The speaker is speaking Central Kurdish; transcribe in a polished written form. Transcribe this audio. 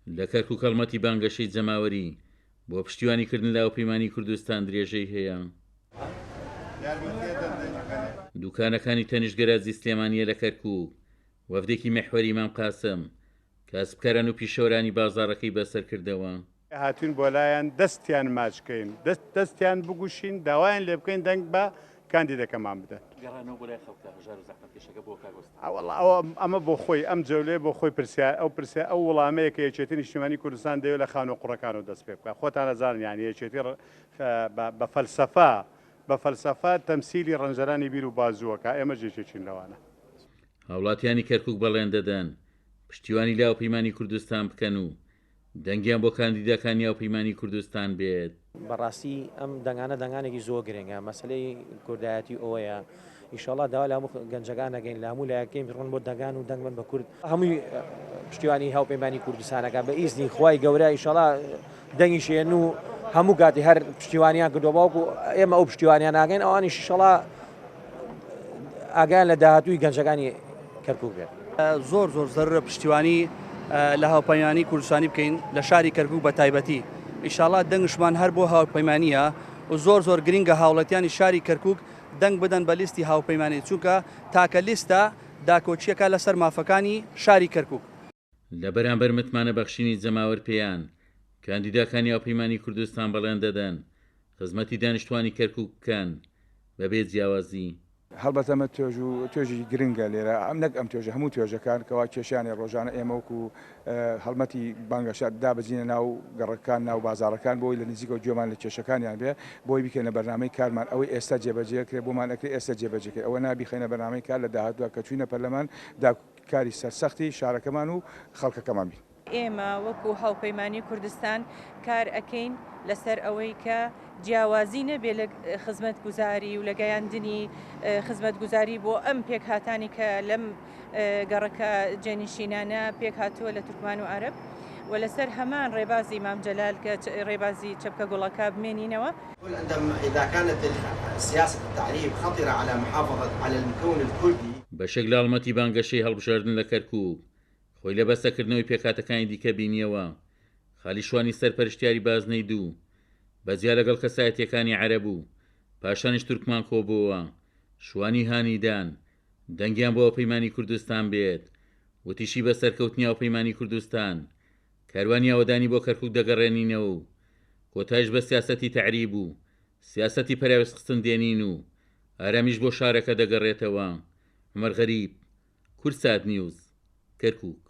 لە کەرکووک هەڵمەتی بانگەشەی جەماوەری بۆ پشتیوانیکردن لاوپەیمانی کوردستان درێژەی هەیە. دوکانەکانی تەنیشتگەراجی سلێمانیە لە کەرکووک وەفدێکی مەحوەری مام قاسم کاسبکاران و پیشەوەرانی بازاڕەکەی بەسەر کردەوە. هاتوون بۆ لایەن دەستیان ماچکەین دەستیان بگوشین داوایان لێ بکەین دەنگ بە کاندیدەکەمان بدەن. ئەمە بۆ خۆی ئەم جەولێ بۆ خۆی ئەو وەڵامەیە کە یەکێتی نیشتیمانی کوردستان دەوێت لە خانە قوڕەکان و دەست پێ بکە خۆتان نەزانن یانی یەکێتی بە فەلسەفە تەمسیلی ڕەنجەرانی بیر و بازووەکە ئێمە جێچین لەوانە. هاوڵاتیانی کەرکووک بەڵێن دەدەن پشتیوانی لاوپەیمانی کوردستان بکەن و دەنگیان بۆ کاندیدەکانی یاوپەیمانی کوردستان بێت. بەڕاستی ئەم دەنگانە دەنگانێکی زۆر گرنگە مەسلەی کوردایەتی ئەوەیە ئیشەڵا داوا لە هەموو گەنجەکان نەگەین لە هەموو لایەکەین ڕۆن بۆ دەنگان و دەنگمن بە کورد هەمووی پشتیوانی هاوپەیمانی کوردستانەکە بە ئیزنی خوای گەورە ئیشەڵا دەنگی شێن و هەموو کاتی هەر پشتیوانیان کردو باوکو ئێمە ئەو پشتیوانیان ناگەین ئەوانی شیشەڵا ئاگیان لە داهاتووی گەنجەکانی کەرکووک بێت. زۆر زەرورە پشتیوانی لە هاوپەیمانی کوردستانی بکەین لە شاری کەرکووک بە تایبەتی ئیشاڵا دەنگشمان هەر بۆ هاوپەیمانیە و زۆر گرنگە هاوڵەتیانی شاری کەرکووک دەنگ بدەن بە لیستی هاوپەیمانی چونکە تاکە لیستە داکۆچیەکە لەسەر مافەکانی شاری کەرکووک. لە بەرامبەر متمانە بەخشینی جەماوەر پێیان کاندیداکانی هاوپەیمانی کوردستان بەڵێن دەدەن خزمەتی دانیشتوانی کەرکووک بکەن بەبێ جیاوازی. هەڵبەتە ئەمە توێژی گرنگە لێرە ئەم نەک ئەم توێژە هەموو توێژەکان کەوا کێشیانی ڕۆژانە ئێمە وەکو هەڵمەتی بانگەشات دابەزینە ناو گەڕەکان ناو بازاڕەکان بۆی لە نزیکە گوێمان لە کێشەکانیان بێ بۆی بکەنە بەرنامەی کارمان ئەوەی ئێستا جێبەجێکرێ بۆمان ئەکرێ ئێستا جێبەجێکرێ ئەوە نابیخێنە بەرنامەی کار لە داهاتووە کە چوینە پەرلەمان کاری سەرسەختی شارەکەمان و خەڵکەکەمان بین. ئێمە وەکو هاوپەیمانی کوردستان کار ئەەکەین لەسەر ئەوەی کە جیاوازی نەبێ لە خزمەت گوزاری و لە گەیاندنی خزمەت گوزاری بۆ ئەم پێک هاتانی کە لەم گەڕەکە جێنشینانە پێک هاتووە لە تورکمان و عەرب و لەسەر هەمان ڕێبازی مام جەلال کە ڕێبازی چەپکە گوڵەکە بمێنینەوە. إذا كانت سياسة التعريب خطرة على محافظة على المكون الكردي بەشێک لە هەڵمەتی بانگەشەی هەڵبژاردن لە کەرکووک خۆی لە بەستەکردنەوەی پێکاتەکانی دیکە بینیەوە خالی شوانی سەرپەرشتیاری بازنەی دوو بەجیا لەگەڵ کەسایەتیەکانی عەرەب و پاشانیش تورکمان کۆبووە شوانی هانیدان دەنگیان بۆ هاوپەیمانی کوردستان بێت وتیشی بە سەرکەوتنی هاوپەیمانی کوردستان کاروانی ئاوەدانی بۆ کەرکووک دەگەڕێنینەوە و کۆتایش بە سیاسەتی تەعریب و سیاسەتی پەراوێستخستن دێنین و ئارامیش بۆ شارەکە دەگەڕێتەوە. عومەر غەریب، کورسات نیوز، کەرکووک.